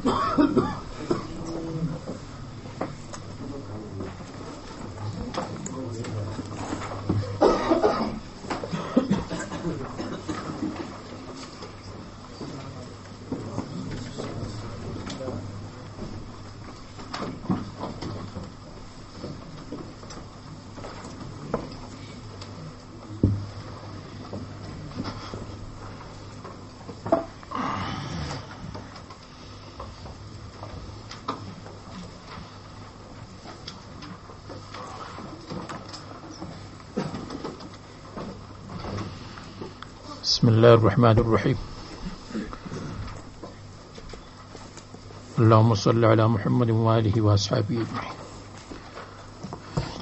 بسم اللہ الرحمن الرحیم اللہم صلی علی محمد وآلہ واصحابہ اجمعین.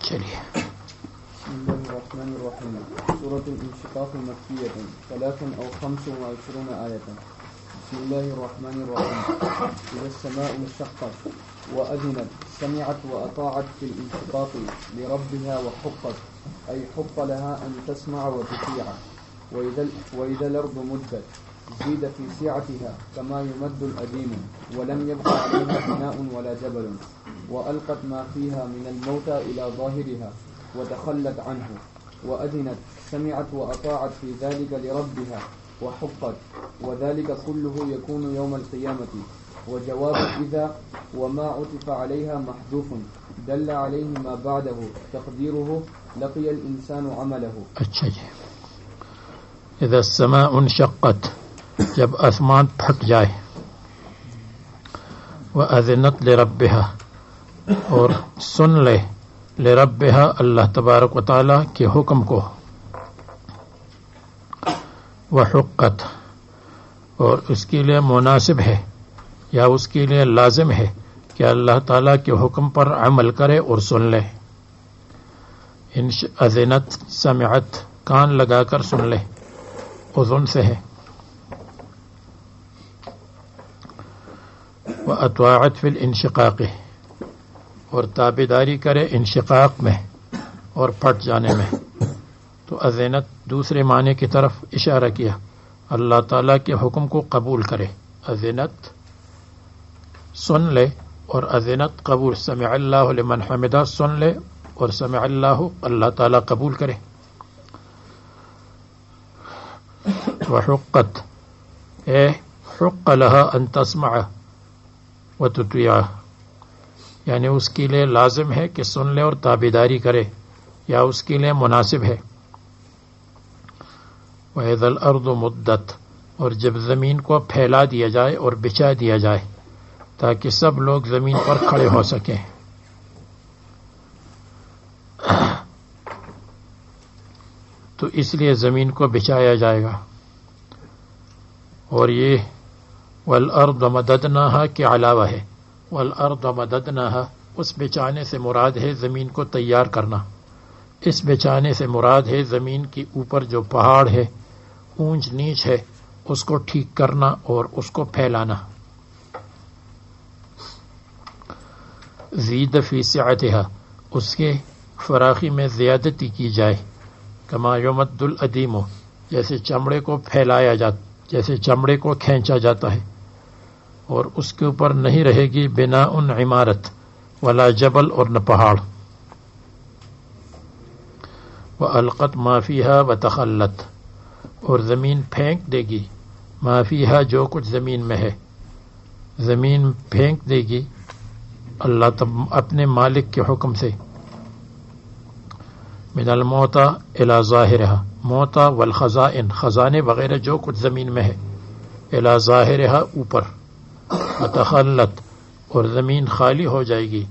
چلیے. بسم اللہ الرحمن الرحیم. سورة الانشقاق مکیۃ 23 أو 25 آیۃ. بسم اللہ الرحمن الرحیم. اذا السماء انشقت وأذنت سمعت وأطاعت في الانشقاق لربها وحقت أي حق لها أن تسمع وتطيع. وإذا الأرض مدت زيد في سعتها كما يمد الأديم ولم يبق عليها بناء ولا جبل وألقت ما فيها من الموتى إلى ظاهرها وتخلت عنه وأذنت سمعت وأطاعت في ذلك لربها وحقت وذلك كله يكون يوم القيامة. وجواب إذا وما عطف عليها محذوف دل عليه ما بعده تقديره لقي الإنسان عمله. اچھا جی. اذا السماء انشقت، جب آسمان پھٹ جائے، وَأَذِنَتْ لِرَبِّهَا، اور سن لے لِرَبِّهَا اللہ تبارک و تعالیٰ کے حکم کو، وَحُقَّت، اور اس کے لیے مناسب ہے یا اس کے لیے لازم ہے کہ اللہ تعالیٰ کے حکم پر عمل کرے اور سن لے. اذنت سمعت، کان لگا کر سن لے، اذن سے ہے. وَأَطَاعَتْ فِي الْإِنشِقَاقِ، اور تابعداری کرے انشقاق میں اور پھٹ جانے میں. تو اذنت دوسرے معنی کی طرف اشارہ کیا، اللہ تعالیٰ کے حکم کو قبول کرے. اذنت سن لے، اور اذنت قبول، سمع اللہ لمن حمدہ سن لے، اور سمع اللہ اللہ تعالیٰ قبول کرے. وحقت، اے حق لها ان تسمع وتطیع، یعنی اس کے لیے لازم ہے کہ سن لے اور تابعداری کرے، یا اس کے لیے مناسب ہے. وَإِذَا الْأَرْضُ مُدَّتْ، اور جب زمین کو پھیلا دیا جائے اور بچھا دیا جائے تاکہ سب لوگ زمین پر کھڑے ہو سکیں. تو اس لیے زمین کو بچھایا جائے گا. اور یہ والارض مددناها کے علاوہ ہے. والارض مددناها، اس بچانے سے مراد ہے زمین کو تیار کرنا. اس بچانے سے مراد ہے زمین کے اوپر جو پہاڑ ہے، اونچ نیچ ہے، اس کو ٹھیک کرنا اور اس کو پھیلانا. زید فی سعتها، اس کے فراخی میں زیادتی کی جائے. کما یمد الادیم، جیسے چمڑے کو پھیلایا جاتا، جیسے چمڑے کو کھینچا جاتا ہے، اور اس کے اوپر نہیں رہے گی بنا ان عمارت، ولا جبل، اور نہ پہاڑ. وَأَلْقَتْ مَا فِيهَا وَتَخَلَّتْ، اور زمین پھینک دے گی ما فیہا، جو کچھ زمین میں ہے. زمین پھینک دے گی اللہ اپنے مالک کے حکم سے. من الموتا الی ظاہرہا، موتا والخزائن، خزانے وغیرہ جو کچھ زمین میں ہے، الی ظاہرہا، اوپر. وتخلت، اور زمین خالی ہو جائے گی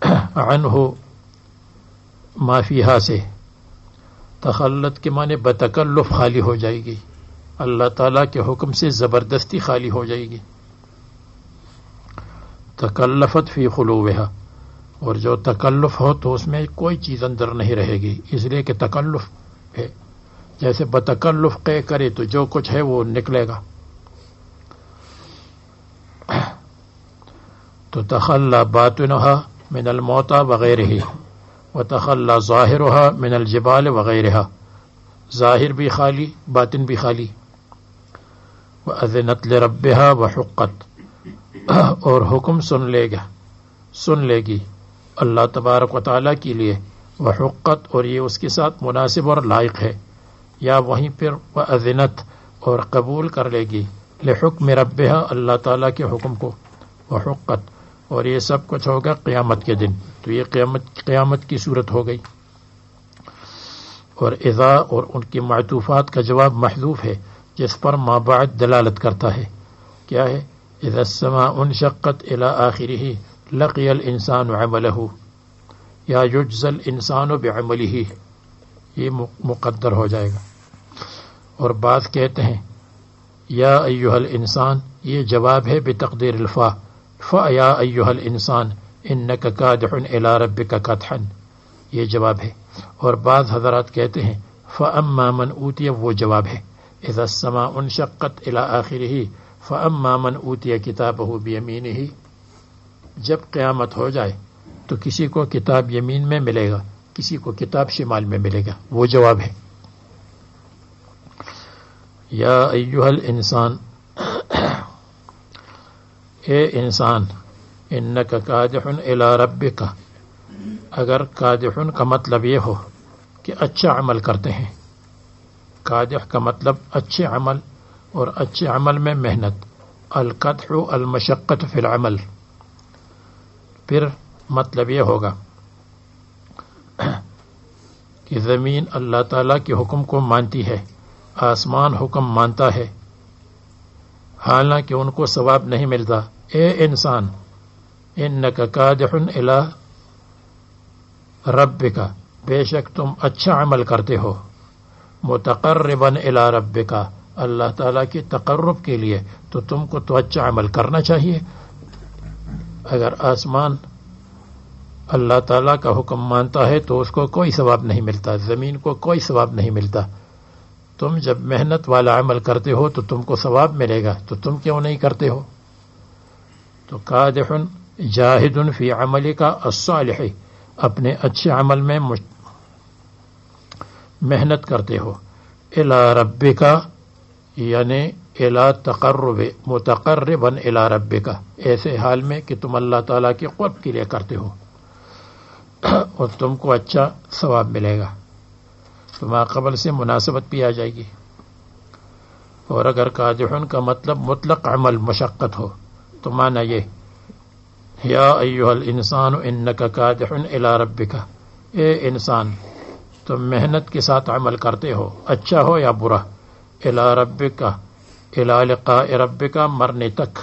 عنہ ما فیہا سے. تخلت کے معنی بتکلف خالی ہو جائے گی، اللہ تعالیٰ کے حکم سے زبردستی خالی ہو جائے گی. تکلفت فی خلوہا، اور جو تکلف ہو تو اس میں کوئی چیز اندر نہیں رہے گی، اس لیے کہ تکلف ہے. جیسے بتکلف قے کرے تو جو کچھ ہے وہ نکلے گا. تو تخلی باطنها من الموتى وغیرہ، وتخلی ظاہرها من الجبال وغیرہ، ظاہر بھی خالی، باطن بھی خالی. وأذنت لربها وحقت، اور حکم سن لے گی اللہ تبارک و تعالیٰ کے لیے، وحقت اور یہ اس کے ساتھ مناسب اور لائق ہے، یا وہیں پھر وأذنت اور قبول کر لے گی لحکم ربہا اللہ تعالیٰ کے حکم کو، وحقت اور یہ سب کچھ ہوگا قیامت کے دن. تو یہ قیامت کی صورت ہو گئی. اور اذا اور ان کی معطوفات کا جواب محذوف ہے جس پر ما بعد دلالت کرتا ہے. کیا ہے؟ اذا السماء انشقت الى آخرہ لقی الانسان عملہ یا یجزی الانسان بعملہ، یہ مقدر ہو جائے گا. اور بعض کہتے ہیں یا ایہا الانسان، یہ جواب ہے بتقدیر الفا، فیا ایہا الانسان انک کادح الی ربک کدحا، یہ جواب ہے. اور بعض حضرات کہتے ہیں فاما من اوتی، وہ جواب ہے. اذا السماء انشقت الی آخرہ فاما من اوتی کتابہ بیمینہ، جب قیامت ہو جائے تو کسی کو کتاب یمین میں ملے گا، کسی کو کتاب شمال میں ملے گا، وہ جواب ہے. یا ایہا الانسان، اے انسان، انک کادح الی ربک، اگر کادح کا مطلب یہ ہو کہ اچھا عمل کرتے ہیں، کادح کا مطلب اچھے عمل، اور اچھے عمل میں محنت، القدح المشقت فی العمل، پھر مطلب یہ ہوگا کہ زمین اللہ تعالیٰ کے حکم کو مانتی ہے، آسمان حکم مانتا ہے، حالانکہ ان کو ثواب نہیں ملتا. اے انسان، انک کادح الی ربک، بے شک تم اچھا عمل کرتے ہو، متقربا الی ربک، اللہ تعالیٰ کے تقرب کے لیے، تو تم کو تو اچھا عمل کرنا چاہیے. اگر آسمان اللہ تعالیٰ کا حکم مانتا ہے تو اس کو کوئی ثواب نہیں ملتا، زمین کو کوئی ثواب نہیں ملتا. تم جب محنت والا عمل کرتے ہو تو تم کو ثواب ملے گا، تو تم کیوں نہیں کرتے ہو؟ تو کادح جاہد فی عملک الصالح، اپنے اچھے عمل میں محنت کرتے ہو. الی ربک یعنی الی تقرب، متقربا الی ربک، ایسے حال میں کہ تم اللہ تعالیٰ کے قرب کے لیے کرتے ہو اور تم کو اچھا ثواب ملے گا. تو ما قبل سے مناسبت بھی آ جائے گی. اور اگر کادح کا مطلب مطلق عمل مشقت ہو تو معنی یہ یا ایہا الانسان انک کادح الی ربک، اے انسان تم محنت کے ساتھ عمل کرتے ہو، اچھا ہو یا برا، الی ربک الی لقاء ربک، مرنے تک،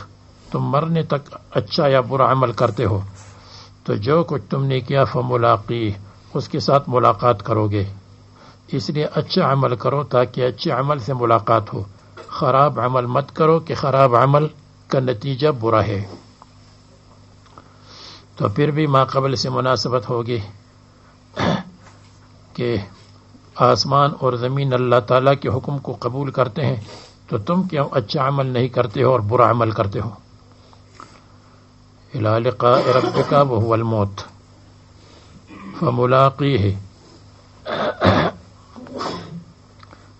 تم مرنے تک اچھا یا برا عمل کرتے ہو، تو جو کچھ تم نے کیا فملاقی، اس کے ساتھ ملاقات کرو گے. اس لیے اچھا عمل کرو تاکہ اچھے عمل سے ملاقات ہو، خراب عمل مت کرو کہ خراب عمل کا نتیجہ برا ہے. تو پھر بھی ما قبل سے مناسبت ہوگی کہ آسمان اور زمین اللہ تعالیٰ کے حکم کو قبول کرتے ہیں، تو تم کیوں اچھا عمل نہیں کرتے ہو اور برا عمل کرتے ہو. الی لقاء ربک وہو الموت فملاقیہ،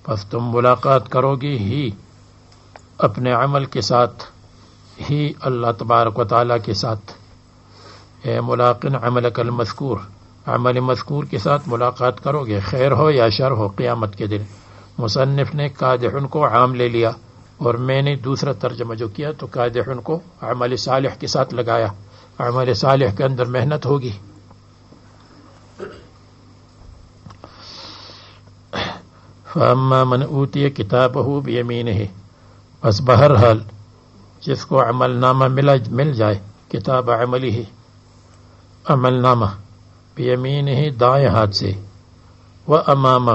پس تم ملاقات کرو گی ہی اپنے عمل کے ساتھ، ہی اللہ تبارک و تعالیٰ کے ساتھ. اے ملاقن عملک المذکور، عمل مذکور کے ساتھ ملاقات کرو گے، خیر ہو یا شر ہو، قیامت کے دن. مصنف نے کادحن کو عام لے لیا اور میں نے دوسرا ترجمہ جو کیا تو کادحن کو عمل صالح کے ساتھ لگایا. عمل صالح کے اندر محنت ہوگی. فاما من اوتی کتابہ بیمینہ، بس بہرحال جس کو عمل نامہ مل جائے، کتاب عملہ، عمل نامہ، بیمینہ دائیں ہاتھ سے، وامامہ،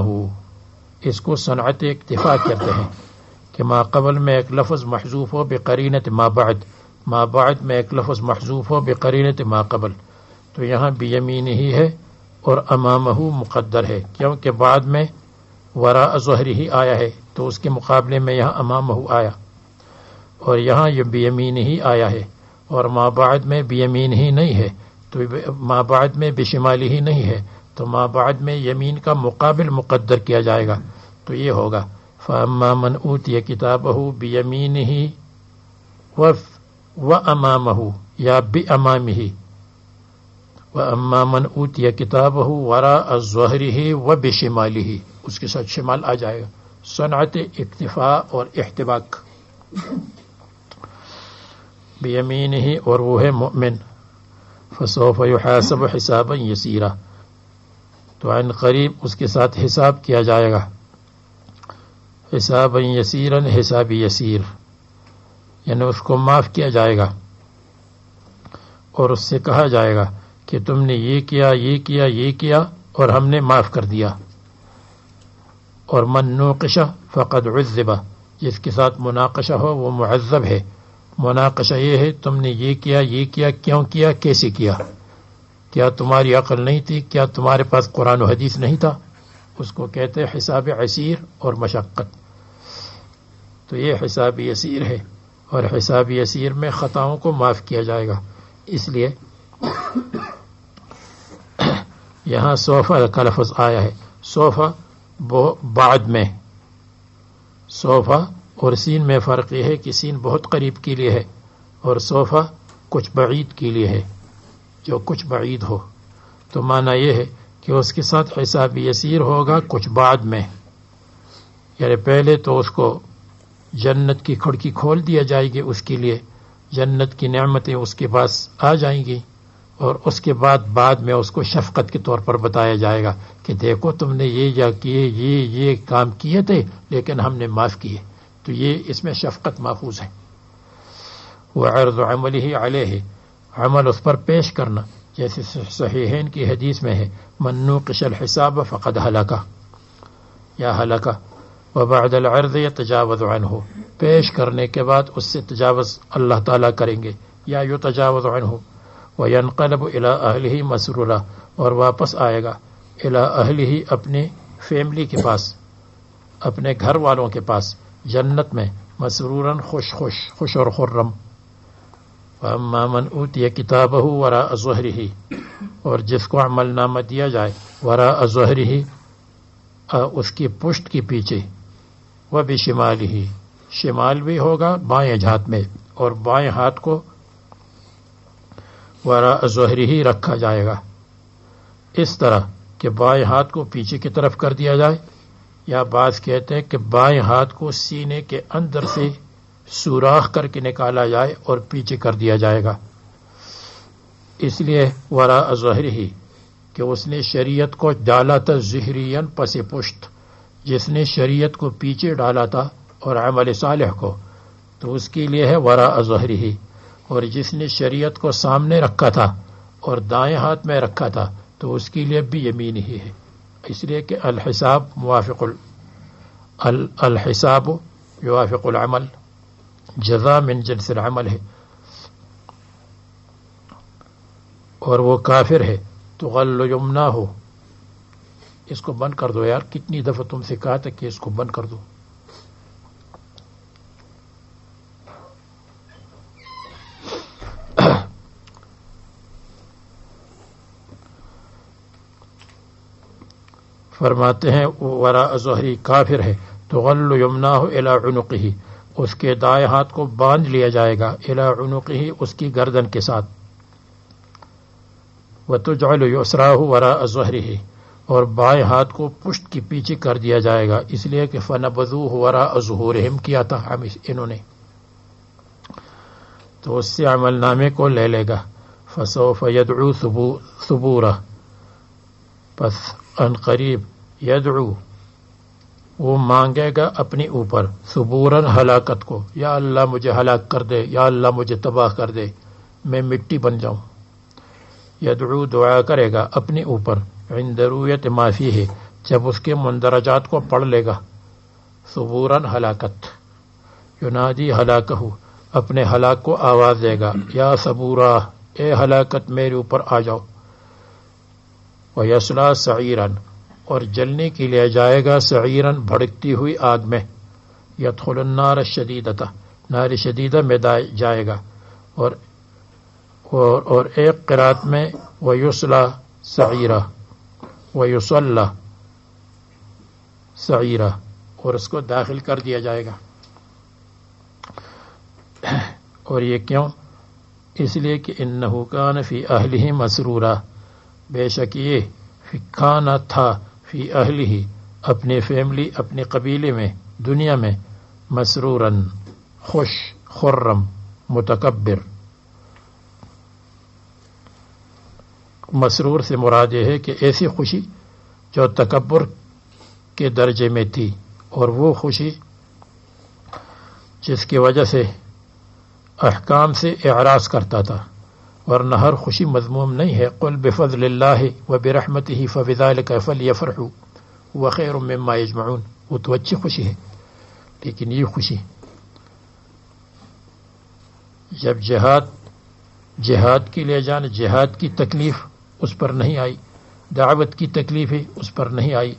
اس کو صنعت اکتفا کہتے ہیں کہ ما قبل میں ایک لفظ محذوف ہو بقرینت ما بعد، ما بعد میں ایک لفظ محذوف ہو بقرینت ما قبل. تو یہاں بیمینہ ہی ہے اور امامہ مقدر ہے، کیونکہ بعد میں وراء ظہرہ آیا ہے تو اس کے مقابلے میں یہاں امامہ آیا، اور یہاں یہ بیمینہ ہی آیا ہے، اور ما بعد میں بیمینہ ہی نہیں ہے، تو ما بعد میں بشمالہ ہی نہیں ہے، تو ما بعد میں یمین کا مقابل مقدر کیا جائے گا. تو یہ ہوگا فاما من اوتی کتابہ بیمینہ وَأَمَامَهُ یا بِأَمَامِهِ وَأَمَّا مَنْ أُوتِيَ كِتَابَهُ وَرَاءَ ظَهْرِهِ وَبِشِمَالِهِ، اس کے ساتھ شمال آ جائے گا، صنعت اکتفاء اور احتباق. بِيَمِينِهِ، اور وہ ہے مؤمن. فَسَوْفَ يُحَاسَبُ حِسَابًا يَسِيرًا، تو عن قریب اس کے ساتھ حساب کیا جائے گا. حسابًا یسیرًا، حساب یسیر، یعنی اس کو معاف کیا جائے گا اور اس سے کہا جائے گا کہ تم نے یہ کیا یہ کیا یہ کیا اور ہم نے معاف کر دیا. اور من نوقش فقد عذب، جس کے ساتھ مناقشہ ہو وہ معذب ہے. مناقشہ یہ ہے تم نے یہ کیا کیوں کیا، کیسے کیا، کیا تمہاری عقل نہیں تھی، کیا تمہارے پاس قرآن و حدیث نہیں تھا، اس کو کہتے ہیں حساب عسیر اور مشقت. تو یہ حساب یسیر ہے، اور حساب یسیر میں خطاؤں کو معاف کیا جائے گا. اس لیے یہاں سوفا کا لفظ آیا ہے. سوفا بعد میں، سوفا اور سین میں فرق یہ ہے کہ سین بہت قریب کے لیے ہے اور سوفا کچھ بعید کے لیے ہے، جو کچھ بعید ہو. تو معنی یہ ہے کہ اس کے ساتھ حساب یسیر ہوگا کچھ بعد میں، یعنی پہلے تو اس کو جنت کی کھڑکی کھول دیا جائے گی، اس کے لیے جنت کی نعمتیں اس کے پاس آ جائیں گی، اور اس کے بعد میں اس کو شفقت کے طور پر بتایا جائے گا کہ دیکھو تم نے یہ کام کیے تھے لیکن ہم نے معاف کیے. تو یہ اس میں شفقت محفوظ ہے. وعرض عمله علیہ، عمل اس پر پیش کرنا، جیسے صحیحین کی حدیث میں ہے من نوقش الحساب فقد ہلاک یا ہلاک. وبعد العرض یتجاوز عنہ، پیش کرنے کے بعد اس سے تجاوز اللہ تعالیٰ کریں گے، یا یتجاوز عنہ. وینقلب الی اہلہ مسرورا، اور واپس آئے گا الی اہلہ، اپنے فیملی کے پاس، اپنے گھر والوں کے پاس جنت میں، مسرورا خوش اور خرم. فاما من اوتی کتابہ وراء ظہرہ، اور جس کو عمل نامہ دیا جائے وراء ظہرہ، اس کی پشت کے پیچھے، وبشمالہ، شمال بھی ہوگا بائیں ہاتھ میں، اور بائیں ہاتھ کو وراء ظہرہ رکھا جائے گا، اس طرح کہ بائیں ہاتھ کو پیچھے کی طرف کر دیا جائے، یا بعض کہتے ہیں کہ بائیں ہاتھ کو سینے کے اندر سے سوراخ کر کے نکالا جائے اور پیچھے کر دیا جائے گا. اس لیے وراء ظہرہ کہ اس نے شریعت کو ڈالا تھا ظہریاً پس پشت، جس نے شریعت کو پیچھے ڈالا تھا اور عمل صالح کو، تو اس کے لیے ہے وراء ظہرہ. اور جس نے شریعت کو سامنے رکھا تھا اور دائیں ہاتھ میں رکھا تھا تو اس کے لیے بھی یمین ہی ہے. اس لیے کہ الحساب الحساب یوافق العمل، جزا من جنس العمل ہے. اور وہ کافر ہے تغل یمناہ، اس کو بند کر دو یار، کتنی دفعہ تم سے کہا تھا کہ اس کو بند کر دو. فرماتے ہیں وراء ظہری کافر ہے تغل یمناہ الی عنقہ، اس کے دائیں ہاتھ کو باندھ لیا جائے گا الی عنقہ، اس کی گردن کے ساتھ. وتجعل یسراہ وراء ظہرہ، اور بائیں ہاتھ کو پشت کے پیچھے کر دیا جائے گا، اس لیے کہ فنبذوہ وراء ظہورہم کیا تھا انہوں نے، تو اس سے عمل نامے کو لے لے گا. فسوف یدعو ثبورا، پس ان قریب یدعو وہ مانگے گا اپنے اوپر ثبوراً ہلاکت کو، یا اللہ مجھے ہلاک کر دے، یا اللہ مجھے تباہ کر دے، میں مٹی بن جاؤں. یدعو دعا کرے گا اپنے اوپر عند رؤیت ما فیہ، جب اس کے مندرجات کو پڑھ لے گا. ثبوراً ہلاکت، ینادی ہلاکہ، اپنے ہلاک کو آواز دے گا، یا ثبورا، اے ہلاکت میرے اوپر آ جاؤ. ویصلی سعیراً، اور جلنے کے لیے جائے گا سعیراً بھڑکتی ہوئی آگ میں. یدخل النار الشدیدۃ، نار شدیدہ میں جائے گا. اور ایک قرات میں ویصلی سعیرا، ویصلی سعیرا، اور اس کو داخل کر دیا جائے گا. اور یہ کیوں؟ اس لیے کہ انہ کان فی اہلہ مسرورا، بے شک یہ کھانا تھا فی اہلہ اپنے فیملی اپنے قبیلے میں دنیا میں مسرورن خوش خرم متکبر. مسرور سے مراد یہ ہے کہ ایسی خوشی جو تکبر کے درجے میں تھی، اور وہ خوشی جس کی وجہ سے احکام سے اعراض کرتا تھا، ورنہ ہر خوشی مذموم نہیں ہے. قل بفضل اللہ وبرحمتہ فبذلک فلیفرحوا هو خیر مما یجمعون، وہ تو اچھی خوشی ہے، لیکن یہ خوشی جب جہاد کے لیے جانا، جہاد کی تکلیف اس پر نہیں آئی، دعوت کی تکلیفیں اس پر نہیں آئی،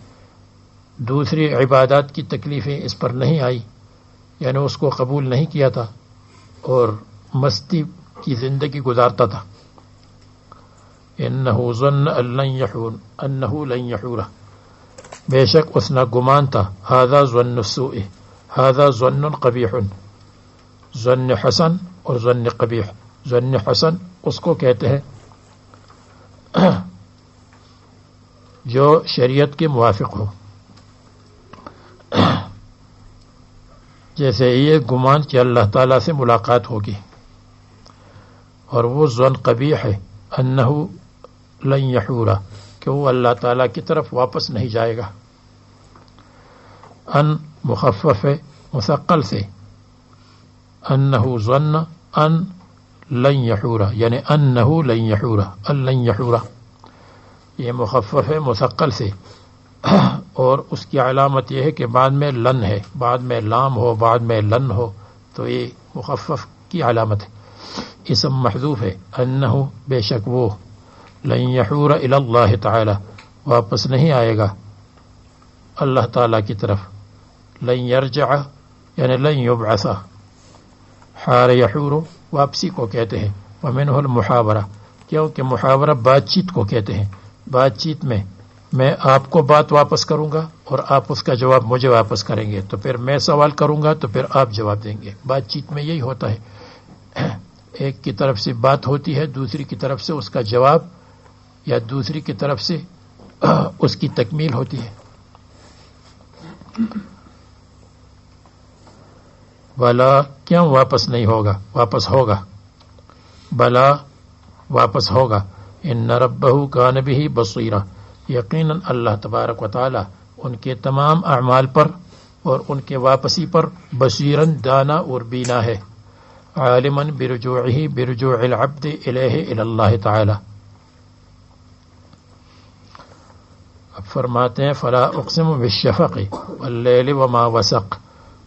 دوسری عبادات کی تکلیفیں اس پر نہیں آئی، یعنی اس کو قبول نہیں کیا تھا اور مستی کی زندگی گزارتا تھا. انہ ظن انہ لن یحور، بے شک اس نے گمان تھا، ھذا ظن السوء، ھذا ظن قبیح، ظن حسن اور ظن قبیح. ظن حسن اس کو کہتے ہیں جو شریعت کے موافق ہو، جیسے یہ گمان کہ اللہ تعالیٰ سے ملاقات ہوگی، اور وہ ظن قبیح ہے انہ لن یحورا، کہ وہ اللہ تعالیٰ کی طرف واپس نہیں جائے گا. ان مخفف ہے مثقل سے، انہ ظن ان لن یحورا، یعنی انہ لن یحورا، ان لن یحورا، یہ مخفف ہے مثقل سے، اور اس کی علامت یہ ہے کہ بعد میں لن ہے، بعد میں لام ہو، بعد میں لن ہو، تو یہ مخفف کی علامت ہے. اسم محذوف ہے، انہ بے شک وہ، لن یحور الی اللہ تعالی واپس نہیں آئے گا اللہ تعالیٰ کی طرف. لن یرجع یعنی لن یبعث، حار یحور واپسی کو کہتے ہیں. ومنہ المحاورہ، کیونکہ محاورہ بات چیت کو کہتے ہیں. بات چیت میں آپ کو بات واپس کروں گا اور آپ اس کا جواب مجھے واپس کریں گے، تو پھر میں سوال کروں گا تو پھر آپ جواب دیں گے. بات چیت میں یہی ہوتا ہے، ایک کی طرف سے بات ہوتی ہے، دوسری کی طرف سے اس کا جواب، یا دوسری کی طرف سے اس کی تکمیل ہوتی ہے. بلا کیوں واپس نہیں ہوگا؟ واپس ہوگا، بلا واپس ہوگا. ان ربہ کان بہ بصیرا، یقیناً اللہ تبارک و تعالی ان کے تمام اعمال پر اور ان کے واپسی پر بصیراً دانا اور بینا ہے. عالماً برجوعہ برجوع العبد الیہ الی اللہ تعالی. اب فرماتے ہیں فلا اقسم بالشفق واللیل وما وسق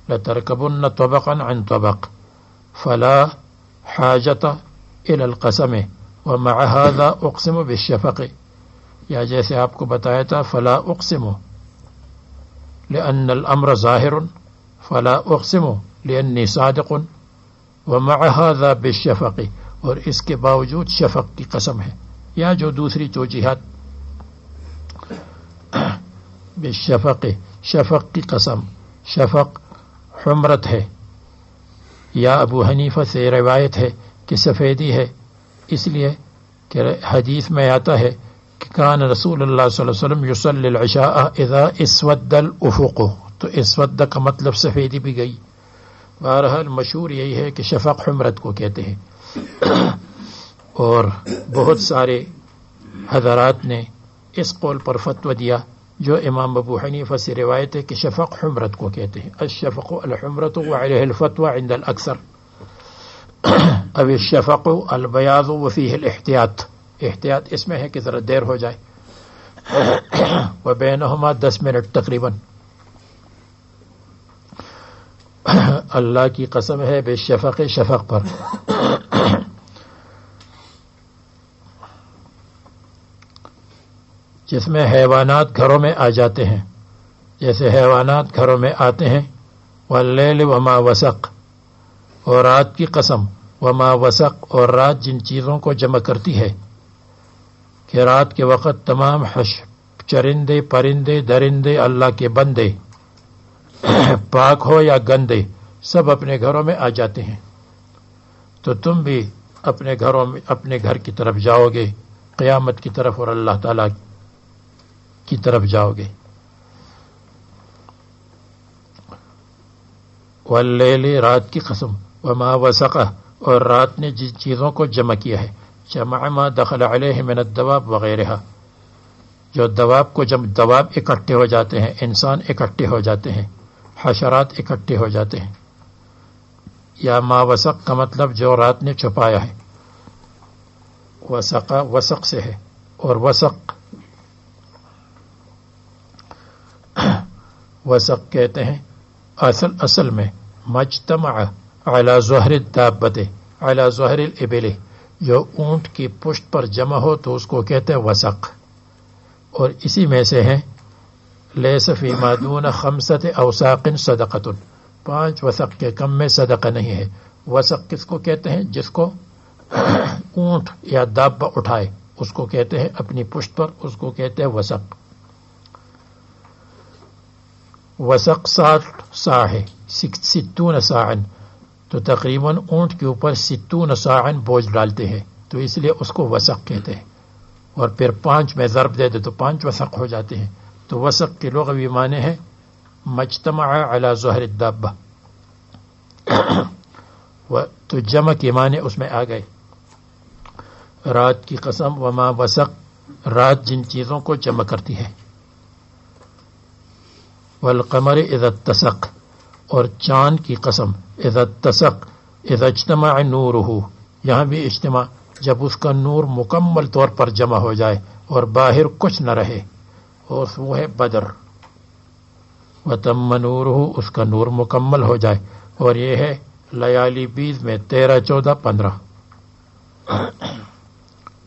لترکبن طبقا عن طبق. فلا حاجت الی القسم ومع هذا اقسم بالشفق، یا جیسے آپ کو بتایا تھا فلا اقسم لأن الامر ظاہر، فلا اقسم لأنی صادق، ومع هذا بالشفق، اور اس کے باوجود شفق کی قسم ہے، یا جو دوسری توجیحات. بالشفق شفق کی قسم، شفق حمرت ہے، یا ابو حنیفہ سے روایت ہے کہ سفیدی ہے، اس لیے کہ حدیث میں آتا ہے کہ کان رسول اللہ صلی اللہ علیہ وسلم یصلی العشاء اذا اسود الافق، تو اسود کا مطلب سفیدی بھی گئی. بہرحال مشہور یہی ہے کہ شفق حمرت کو کہتے ہیں، اور بہت سارے حضرات نے اس قول پر فتویٰ دیا جو امام ابو حنیفہ سے روایت ہے کہ شفق حمرت کو کہتے ہیں. الشفق الحمرت وعلیہ الفتوى عند الاکثر. اب الشفق البیاض وفیہ الاحتیاط، احتیاط اس میں ہے کہ ذرا دیر ہو جائے. وبینہما 10 منٹ تقریباً. اللہ کی قسم ہے بالشفق، شفق پر. جس میں حیوانات گھروں میں آ جاتے ہیں، جیسے حیوانات گھروں میں آتے ہیں. واللیل وما وسق، اور رات کی قسم، وما وسق، اور رات جن چیزوں کو جمع کرتی ہے، کہ رات کے وقت تمام چرندے پرندے درندے اللہ کے بندے پاک ہو یا گندے سب اپنے گھروں میں آ جاتے ہیں. تو تم بھی اپنے گھروں میں اپنے گھر کی طرف جاؤ گے قیامت کی طرف اور اللہ تعالیٰ کی طرف جاؤ گے. واللیل رات کی قسم وما وسق اور رات نے جن چیزوں کو جمع کیا ہے جمع ما دخل علیہ من الدواب وغیرہ جو دواب کو جب دواب اکٹھے ہو جاتے ہیں انسان اکٹھے ہو جاتے ہیں حشرات اکٹھے ہو جاتے ہیں یا ما وسق کا مطلب جو رات نے چھپایا ہے وسق وسق سے ہے اور وسق کہتے ہیں اصل میں مجتمع علی ظہر الدابۃ علی ظہر الابل جو اونٹ کی پشت پر جمع ہو تو اس کو کہتے ہیں وسق اور اسی میں سے ہے لیس فی ما دون 5 اوساق صدقۃ 5 وسق کے کم میں صدقہ نہیں ہے. وسق کس کو کہتے ہیں جس کو اونٹ یا دابہ اٹھائے اس کو کہتے ہیں اپنی پشت پر اس کو کہتے ہیں وسق. وسق 60 سا ہے 60 ساعن تو تقریباً اونٹ کے اوپر 60 ساعن بوجھ ڈالتے ہیں تو اس لیے اس کو وسق کہتے ہیں اور پھر 5 میں ضرب دے دے تو 5 وسق ہو جاتے ہیں. تو وسق کے لغوی معنی ہے مجتمع علی ظہر الدابہ تو جمع کے معنی اس میں آ گئے. رات کی قسم وما وسق رات جن چیزوں کو جمع کرتی ہے. والقمر اذا اتسق اور چاند کی قسم اذا اتسق اذا اجتمع نورہ یہاں بھی اجتماع جب اس کا نور مکمل طور پر جمع ہو جائے اور باہر کچھ نہ رہے اور وہ ہے بدر وتم نورہ اس کا نور مکمل ہو جائے اور یہ ہے لیالی بیز میں 13 14 15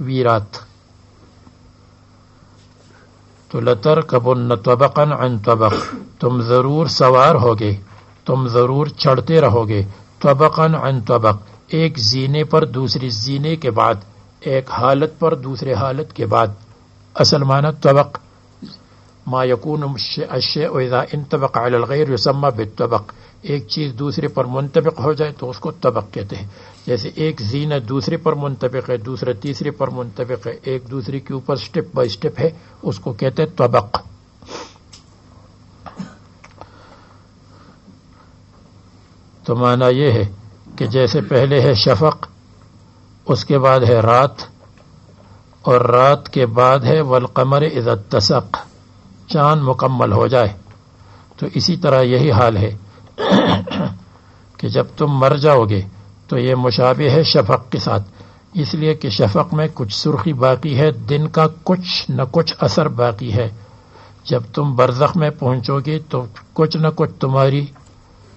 ویرات. تو لترکبن طبقا عن طبق تم ضرور سوار ہوگے تم ضرور چڑھتے رہو گے طبقا عن طبق ایک زینے پر دوسری زینے کے بعد ایک حالت پر دوسرے حالت کے بعد. اصل معنی طبق ما یکون الشیء اذا انطبق علی الغیر یسمى بالطبق ایک چیز دوسرے پر منطبق ہو جائے تو اس کو طبق کہتے ہیں. جیسے ایک زینہ دوسرے پر منطبق ہے دوسرا تیسرے پر منطبق ہے ایک دوسرے کے اوپر سٹیپ بائی سٹیپ ہے اس کو کہتے ہیں طبق. تو معنی یہ ہے کہ جیسے پہلے ہے شفق اس کے بعد ہے رات اور رات کے بعد ہے والقمر اذا اتسق چاند مکمل ہو جائے تو اسی طرح یہی حال ہے کہ جب تم مر جاؤ گے تو یہ مشابہ ہے شفق کے ساتھ اس لیے کہ شفق میں کچھ سرخی باقی ہے دن کا کچھ نہ کچھ اثر باقی ہے. جب تم برزخ میں پہنچو گے تو کچھ نہ کچھ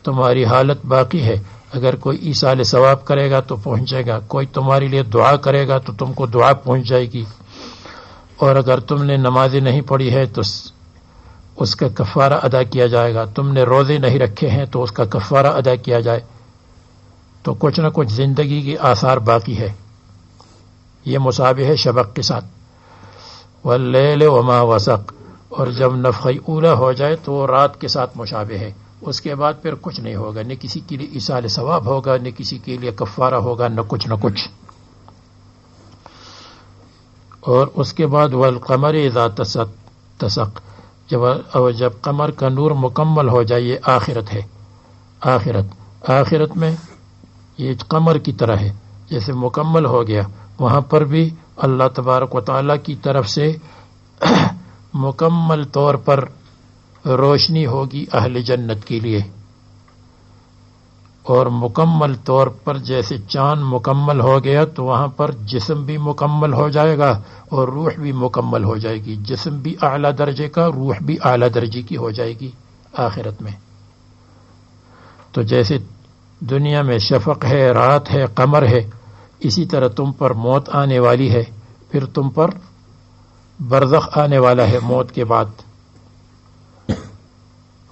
تمہاری حالت باقی ہے. اگر کوئی ایصال ثواب کرے گا تو پہنچے گا کوئی تمہارے لیے دعا کرے گا تو تم کو دعا پہنچ جائے گی اور اگر تم نے نمازیں نہیں پڑھی ہے تو اس کا کفارہ ادا کیا جائے گا. تم نے روزے نہیں رکھے ہیں تو اس کا کفارہ ادا کیا جائے تو کچھ نہ کچھ زندگی کی آثار باقی ہے. یہ مشابہ ہے شفق کے ساتھ. واللیل وما وسق اور جب نفخہ اولا ہو جائے تو رات کے ساتھ مشابہ ہے. اس کے بعد پھر کچھ نہیں ہوگا نہ کسی کے لیے ایصال ثواب ہوگا نہ کسی کے لیے کفارہ ہوگا نہ کچھ. اور اس کے بعد والقمر اذا اتسق جب قمر کا نور مکمل ہو جائے یہ آخرت ہے. آخرت میں یہ قمر کی طرح ہے جیسے مکمل ہو گیا وہاں پر بھی اللہ تبارک و تعالیٰ کی طرف سے مکمل طور پر روشنی ہوگی اہل جنت کے لیے اور مکمل طور پر جیسے چاند مکمل ہو گیا تو وہاں پر جسم بھی مکمل ہو جائے گا اور روح بھی مکمل ہو جائے گی. جسم بھی اعلیٰ درجے کا روح بھی اعلیٰ درجے کی ہو جائے گی آخرت میں. تو جیسے دنیا میں شفق ہے رات ہے قمر ہے اسی طرح تم پر موت آنے والی ہے پھر تم پر برزخ آنے والا ہے موت کے بعد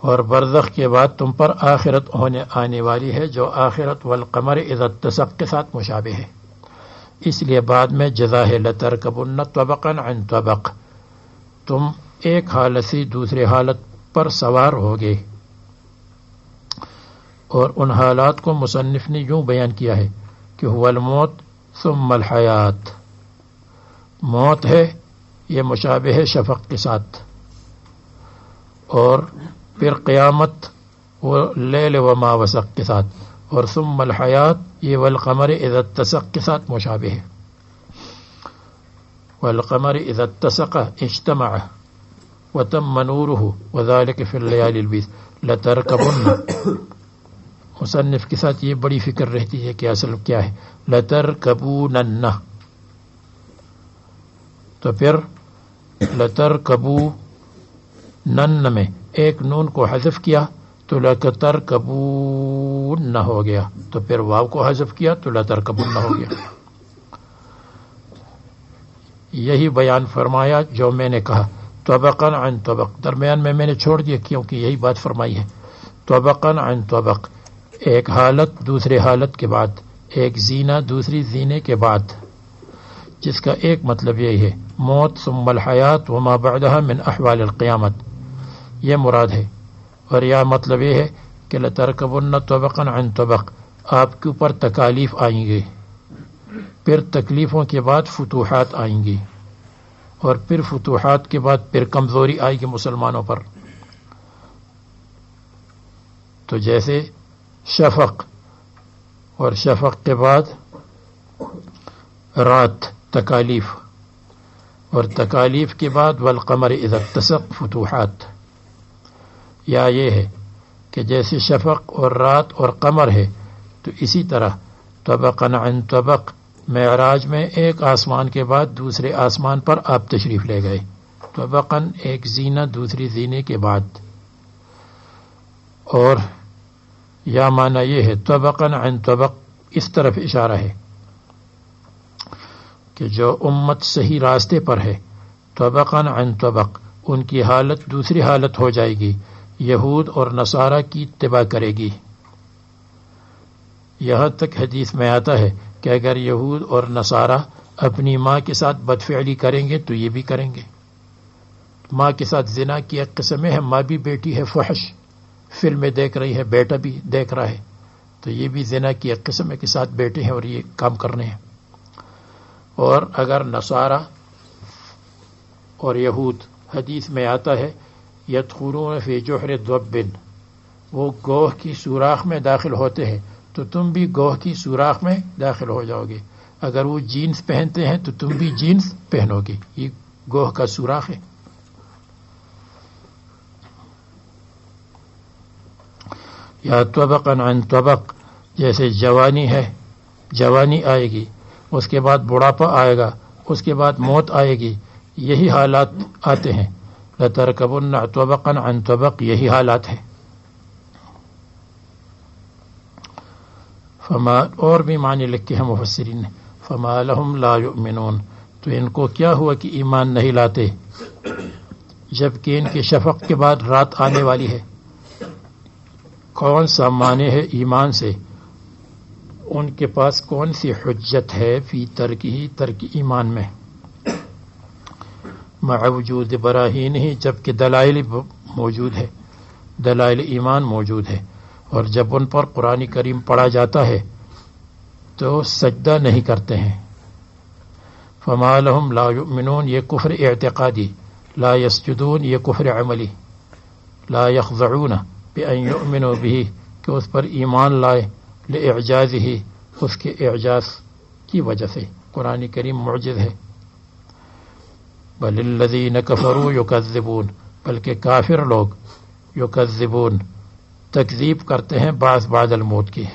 اور برزخ کے بعد تم پر آخرت آنے والی ہے جو آخرت والقمر اذا اتسق کے ساتھ مشابہ ہے. اس لیے بعد میں جزا ہے لترکبن طبقا عن طبق تم ایک حالت سے دوسرے حالت پر سوار ہوگے. اور ان حالات کو مصنف نے یوں بیان کیا ہے کہ هو الموت ثم الحیات، موت ہے یہ مشابہ ہے شفق کے ساتھ، اور پھر قیامت وہ لیل وما وسق کے ساتھ، اور ثم الحیات یہ والقمر اذا اتسق کے ساتھ مشابہ ہے. والقمر اذا اتسق اجتمع وتم نوره وذلك في الليالي البيض لتركبن. مصنف کے ساتھ یہ بڑی فکر رہتی ہے کہ اصل کیا ہے، لترکبونن، تو پھر لترکبونن میں ایک نون کو حذف کیا تو لترکبون ہو گیا، تو پھر واو کو حذف کیا تو لترکبن ہو گیا. یہی بیان فرمایا جو میں نے کہا طبقا عن طبق، درمیان میں نے چھوڑ دیا کیونکہ یہی بات فرمائی ہے. طبقا عن طبق، ایک حالت دوسرے حالت کے بعد، ایک زینہ دوسری زینے کے بعد، جس کا ایک مطلب یہی ہے موت ثم الحیات وما بعدها من احوال القیامت، یہ مراد ہے. اور یہ مطلب یہ ہے کہ لترکبن طبقا عن طبق، آپ کے اوپر تکالیف آئیں گی، پھر تکلیفوں کے بعد فتوحات آئیں گی، اور پھر فتوحات کے بعد پھر کمزوری آئے گی مسلمانوں پر. تو جیسے شفق، اور شفق کے بعد رات تکالیف، اور تکالیف کے بعد والقمر اذا اتسق فتوحات. یا یہ ہے کہ جیسے شفق اور رات اور قمر ہے، تو اسی طرح طبقا عن طبق، معراج میں ایک آسمان کے بعد دوسرے آسمان پر آپ تشریف لے گئے، طبقا ایک زینہ دوسری زینے کے بعد. اور یا معنی یہ ہے طبقا عن طبق، اس طرف اشارہ ہے کہ جو امت صحیح راستے پر ہے، طبقا عن طبق، ان کی حالت دوسری حالت ہو جائے گی، یہود اور نصارہ کی اتباع کرے گی. یہاں تک حدیث میں آتا ہے کہ اگر یہود اور نصارہ اپنی ماں کے ساتھ بدفعلی کریں گے تو یہ بھی کریں گے. ماں کے ساتھ زنا کی ایک قسم ہے، ماں بھی بیٹی ہے فحش، فلمیں دیکھ رہی ہے، بیٹا بھی دیکھ رہا ہے، تو یہ بھی زنا کی ایک قسم ہے کہ ساتھ بیٹے ہیں اور یہ کام کرنے ہیں. اور اگر نصارہ اور یہود، حدیث میں آتا ہے یدخلون فی جحر ضب، وہ گوہ کی سوراخ میں داخل ہوتے ہیں، تو تم بھی گوہ کی سوراخ میں داخل ہو جاؤ گے. اگر وہ جینس پہنتے ہیں تو تم بھی جینس پہنو گے، یہ گوہ کا سوراخ ہے. یا طبقا عن طبق، جیسے جوانی ہے، جوانی آئے گی، اس کے بعد بڑھاپا آئے گا، اس کے بعد موت آئے گی، یہی حالات آتے ہیں. لترکبن طبقا عن طبق، یہی حالات ہے. فما، اور بھی معنی لکھے ہیں مفسرین نے، فما لهم لا یؤمنون، تو ان کو کیا ہوا کہ ایمان نہیں لاتے، جبکہ ان کے شفق کے بعد رات آنے والی ہے. کون سا معنی ہے ایمان سے؟ ان کے پاس کون سی حجت ہے فی ترک ایمان میں، مع وجود براہین ہی، جبکہ دلائل موجود ہے، دلائل ایمان موجود ہے. اور جب ان پر قرآن کریم پڑھا جاتا ہے تو سجدہ نہیں کرتے ہیں. فما لهم لا یؤمنون، یہ کفر اعتقادی، لا یسجدون یہ کفر عملی، لا یخضعون بأن یؤمنوا به، کہ اس پر ایمان لائے، لإعجازہ، اس کے اعجاز کی وجہ سے. قرآن کریم معجز ہے. بل الذین کفروا یکذبون، بلکہ کافر لوگ یکذبون تکذیب کرتے ہیں بعد الموت کی،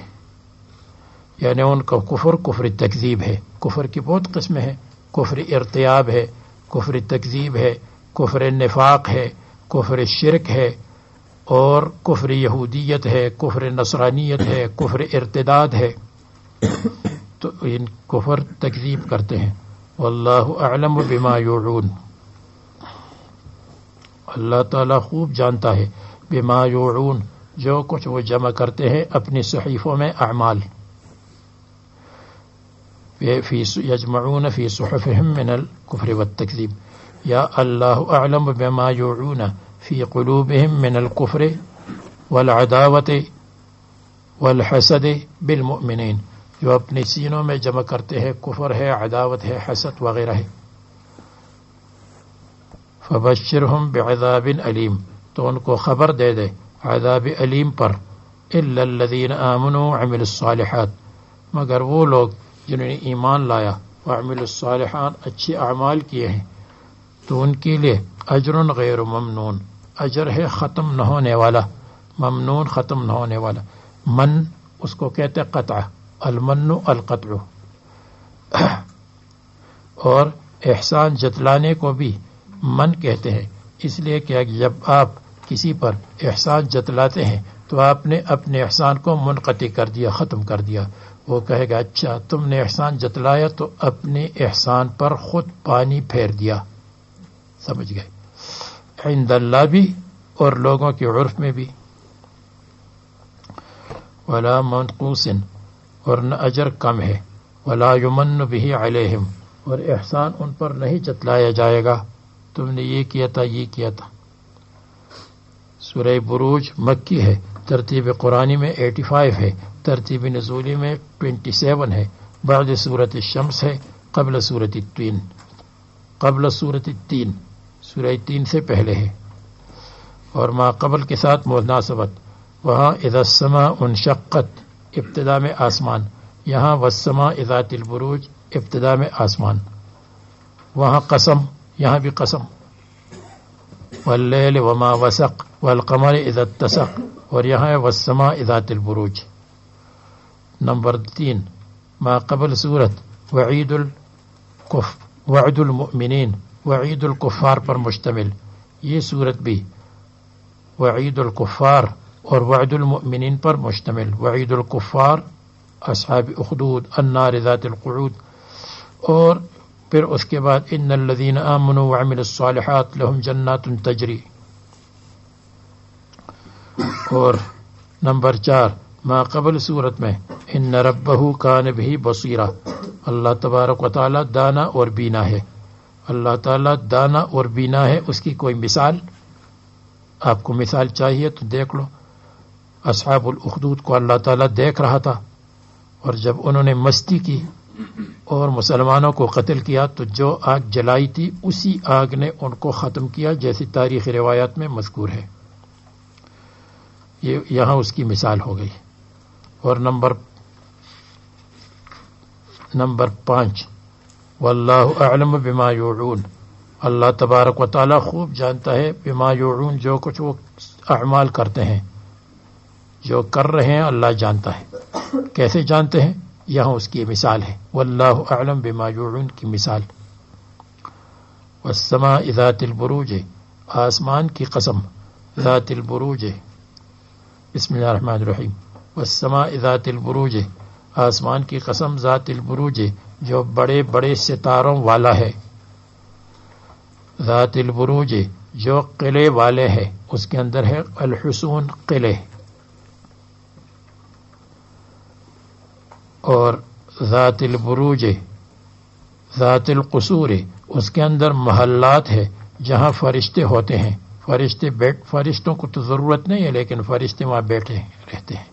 یعنی ان کا کفر تکذیب ہے. کفر کی بہت قسمیں ہیں، کفر ارتیاب ہے، کفر تکذیب ہے، کفر نفاق ہے، کفر شرک ہے، اور کفر یہودیت ہے، کفر نصرانیت ہے، کفر ارتداد ہے. تو ان کفر تکذیب کرتے ہیں. واللہ اعلم بما یوعون، اللہ تعالیٰ خوب جانتا ہے بما یوعون، جو کچھ وہ جمع کرتے ہیں اپنی صحیفوں میں اعمال. یجمعون فی صحفہم من الکفر والتکذیب، یا اللہ اعلم بما یوعون فی قلوبہم من الکفر والعداوت والحسد بالمؤمنین، جو اپنے سینوں میں جمع کرتے ہیں کفر ہے، عداوت ہے، حسد وغیرہ ہے. فبشرہم بعذاب علیم، تو ان کو خبر دے دے عذاب علیم پر. الا الذین آمنوا وعملوا الصالحات، مگر وہ لوگ جنہوں نے ایمان لایا وعملوا الصالحات، اچھے اعمال کیے ہیں، تو ان کے لیے اجر غیر ممنون، اجر ہے ختم نہ ہونے والا، ممنون ختم نہ ہونے والا. من اس کو کہتے قطع، المن القطع. اور احسان جتلانے کو بھی من کہتے ہیں، اس لیے کہ جب آپ کسی پر احسان جتلاتے ہیں تو آپ نے اپنے احسان کو منقطع کر دیا، ختم کر دیا. وہ کہے گا اچھا تم نے احسان جتلایا تو اپنے احسان پر خود پانی پھیر دیا. سمجھ گئے؟ عند اللہ بھی اور لوگوں کے عرف میں بھی. ولا منقوص، اور نہ اجر کم ہے. ولا یمن به علیہم، اور احسان ان پر نہیں جتلایا جائے گا تم نے یہ کیا تھا یہ کیا تھا. سورہ بروج مکی ہے، ترتیب قرآنی میں 85 ہے، ترتیب نزولی میں 27 ہے، بعد سورۃ الشمس ہے، قبل سورۃ التین، قبل سورۃ التین، سورہ تین سے پہلے ہے. اور ما قبل کے ساتھ مناسبت، وہاں اذا السماء انشقت ابتدا میں آسمان، یہاں والسماء ذات البروج ابتدا میں آسمان. وہاں قسم، یہاں بھی قسم. واللیل وما وسق والقمر اذا اتسق، اور یہاں والسماء ذات البروج. نمبر 3 ما قبل صورت وعد المؤمنین، وعید الکفار پر مشتمل. یہ صورت بھی وعید الکفار اور وعد المؤمنین پر مشتمل. وعید الکفار اصحاب اخدود النار ذات القعود، اور پھر اس کے بعد ان الذین آمنوا وعملوا الصالحات لهم جنات تجری. اور نمبر 4 ما قبل صورت میں ان ربہ کان بہ بصیرا، اللہ تبارک و تعالی دانا اور بینا ہے. اللہ تعالی دانا اور بینا ہے. اس کی کوئی مثال؟ آپ کو مثال چاہیے تو دیکھ لو. اصحاب الاخدود کو اللہ تعالی دیکھ رہا تھا، اور جب انہوں نے مستی کی اور مسلمانوں کو قتل کیا تو جو آگ جلائی تھی اسی آگ نے ان کو ختم کیا، جیسی تاریخی روایات میں مذکور ہے. یہ یہاں اس کی مثال ہو گئی. اور نمبر 5 واللہ اعلم بما یوعون، اللہ تبارک و تعالی خوب جانتا ہے بما یوعون، جو کچھ وہ اعمال کرتے ہیں، جو کر رہے ہیں اللہ جانتا ہے. کیسے جانتے ہیں؟ یہاں اس کی مثال ہے، واللہ اعلم بما یوعون کی مثال. والسماء ذات البروج، آسمان کی قسم، ذات البروج. بسم اللہ الرحمن الرحیم. والسماء ذات البروج، آسمان کی قسم ذات البروج، جو بڑے بڑے ستاروں والا ہے. ذات البروج، جو قلعے والے ہے، اس کے اندر ہے الحصون، قلعے. اور ذات البروج ذات القصور، اس کے اندر محلات ہے جہاں فرشتے ہوتے ہیں. فرشتوں کو تو ضرورت نہیں ہے، لیکن فرشتے وہاں بیٹھے رہتے ہیں.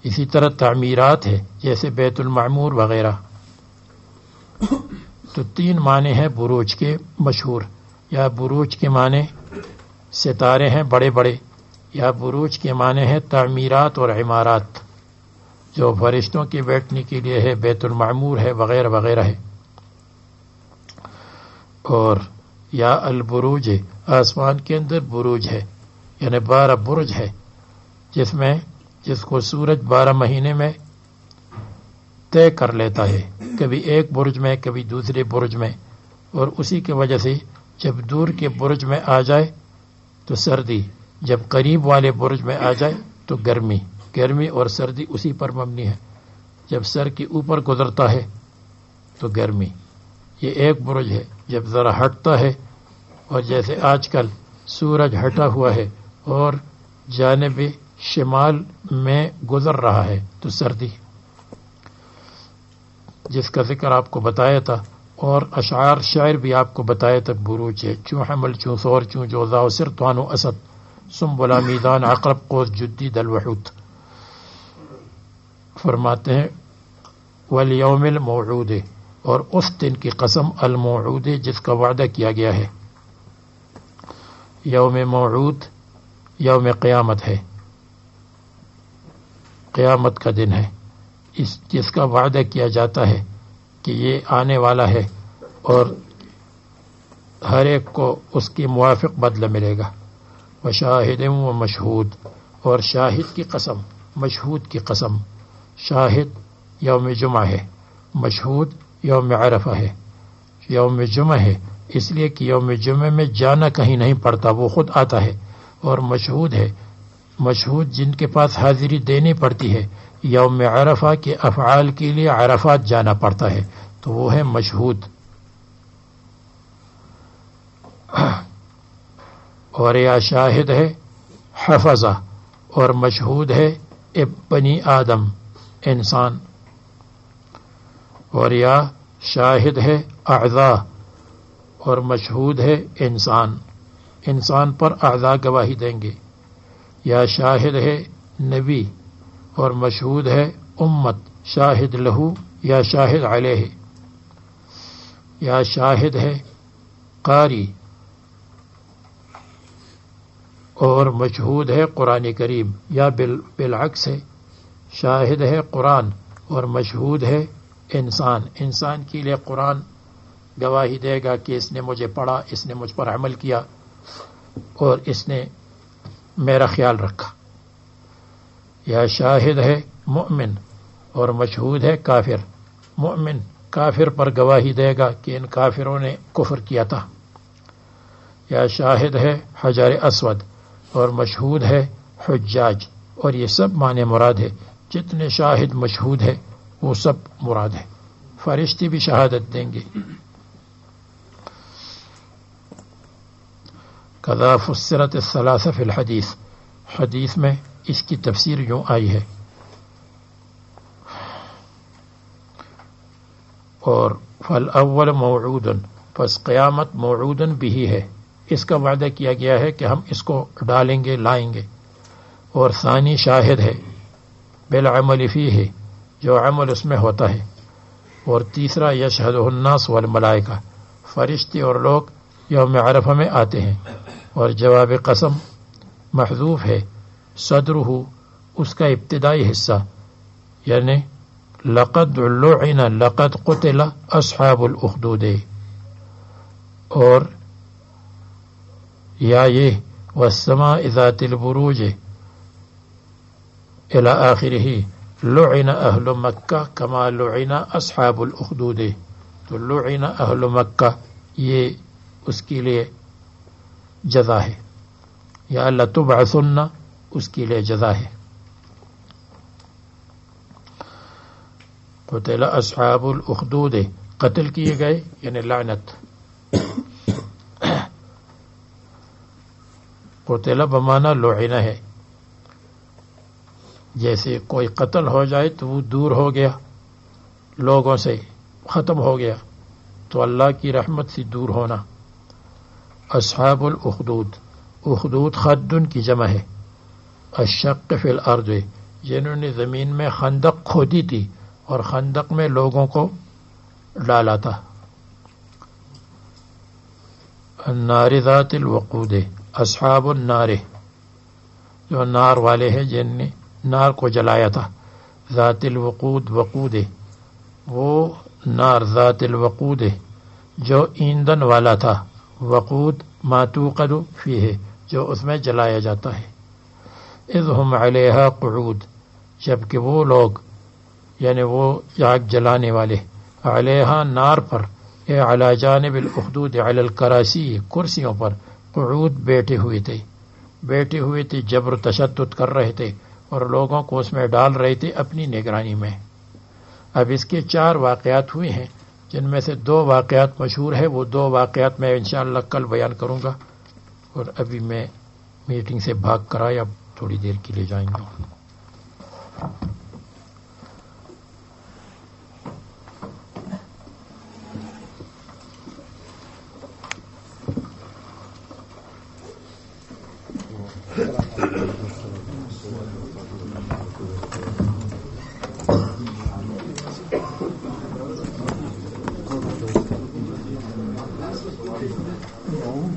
اسی طرح تعمیرات ہے جیسے بیت المعمور وغیرہ. تو 3 معنی ہیں بروج کے مشہور. یا بروج کے معنی ستارے ہیں بڑے بڑے، یا بروج کے معنی ہے تعمیرات اور عمارات جو فرشتوں کے بیٹھنے کے لیے ہے، بیت المعمور ہے وغیرہ وغیرہ ہے. اور یا البروج، آسمان کے اندر بروج ہے، یعنی 12 برج ہے، جس کو سورج 12 مہینے میں طے کر لیتا ہے، کبھی ایک برج میں کبھی دوسرے برج میں. اور اسی کی وجہ سے جب دور کے برج میں آ جائے تو سردی، جب قریب والے برج میں آ جائے تو گرمی اور سردی اسی پر مبنی ہے. جب سر کے اوپر گزرتا ہے تو گرمی. یہ ایک برج ہے. جب ذرا ہٹتا ہے، اور جیسے آج کل سورج ہٹا ہوا ہے اور جانب شمال میں گزر رہا ہے تو سردی، جس کا ذکر آپ کو بتایا تھا. اور اشعار شاعر بھی آپ کو بتایا تھا بروج ہے. چوں حمل چوں سور چوں جوزا و سر توانو اسد سنبلا میدان عقرب قوس جدی دل وحوت. فرماتے ہیں والیوم الموعود، اور اس دن کی قسم الموعود جس کا وعدہ کیا گیا ہے۔ یوم موعود یوم قیامت ہے، قیامت کا دن ہے، جس کا وعدہ کیا جاتا ہے کہ یہ آنے والا ہے اور ہر ایک کو اس کی موافق بدلہ ملے گا۔ وشاہد و مشہود، اور شاہد کی قسم، مشہود کی قسم۔ شاہد یوم جمعہ ہے، مشہود یوم عرفہ ہے۔ یوم جمعہ ہے اس لیے کہ یوم جمعہ میں جانا کہیں نہیں پڑتا، وہ خود آتا ہے، اور مشہود ہے، مشہود جن کے پاس حاضری دینی پڑتی ہے۔ یوم عرفہ کے افعال کے لیے عرفات جانا پڑتا ہے، تو وہ ہے مشہود۔ اور یا شاہد ہے حفظہ، اور مشہود ہے بنی آدم، انسان۔ اور یا شاہد ہے اعضاء، اور مشہود ہے انسان، انسان پر اعضاء گواہی دیں گے۔ یا شاہد ہے نبی، اور مشہود ہے امت، شاہد لہو یا شاہد علیہ۔ یا شاہد ہے قاری، اور مشہود ہے قرآن کریم، یا بالعکس ہے، شاہد ہے قرآن اور مشہود ہے انسان۔ انسان کے لیے قرآن گواہی دے گا کہ اس نے مجھے پڑھا، اس نے مجھ پر عمل کیا، اور اس نے میرا خیال رکھا۔ یا شاہد ہے مؤمن، اور مشہود ہے کافر۔ مؤمن کافر پر گواہی دے گا کہ ان کافروں نے کفر کیا تھا۔ یا شاہد ہے حجر اسود، اور مشہود ہے حجاج۔ اور یہ سب معنی مراد ہے، جتنے شاہد مشہود ہے وہ سب مراد ہے۔ فرشتے بھی شہادت دیں گے۔ کذا فسرت الثلاثہ فی الحدیث، حدیث میں اس کی تفسیر یوں آئی ہے۔ اور فالاول موعود، پس قیامت موعود بھی ہے، اس کا وعدہ کیا گیا ہے کہ ہم اس کو ڈالیں گے، لائیں گے۔ اور ثانی شاہد ہے بالعمل فیہ، جو عمل اس میں ہوتا ہے۔ اور تیسرا یشہدہ الناس والملائکہ، فرشتے اور لوگ یوم عرفہ میں آتے ہیں۔ اور جواب قسم محذوف ہے، صدرہ اس کا ابتدائی حصہ، یعنی لقد لعن لقد قتل اصحاب الاخدود، اور یا یہ والسماء ذات البروج الی آخرہ لعن اہل مکہ کما لعن اصحاب الاخدود۔ تو لعن اہل مکہ یہ اس کے لیے جزا ہے، یا لتبعثن اس کے لیے جزا ہے۔ قتل اصحاب الاخدود، قتل کیے گئے یعنی لعنت۔ قتل بمعنی لعن ہے، جیسے کوئی قتل ہو جائے تو وہ دور ہو گیا، لوگوں سے ختم ہو گیا، تو اللہ کی رحمت سے دور ہونا۔ اصحاب الاخدود، اخدود خدن کی جمع ہے۔ الشق فی الارض، جنہوں نے زمین میں خندق کھودی تھی اور خندق میں لوگوں کو ڈالا تھا۔ النار ذات الوقود، اصحاب النار، جو نار والے ہیں جن نے نار کو جلایا تھا۔ ذات الوقود، وقود وہ نار ذات الوقود جو ایندھن والا تھا، وقود ما توقد فیہ جو اس میں جلایا جاتا ہے۔ اذ ہم علیہا قعود، جبکہ وہ لوگ یعنی وہ آگ جلانے والے علیہا نار پر، اے علی جانب الاخدود علی الکراسی کرسیوں پر، قعود بیٹھے ہوئے تھے، جبر تشدد کر رہے تھے اور لوگوں کو اس میں ڈال رہے تھے اپنی نگرانی میں۔ اب اس کے 4 واقعات ہوئے ہیں، جن میں سے 2 واقعات مشہور ہیں، وہ 2 واقعات میں انشاءاللہ کل بیان کروں گا۔ اور ابھی میں میٹنگ سے بھاگ کر آیا، اب تھوڑی دیر کے لیے جائیں گے۔ Oh.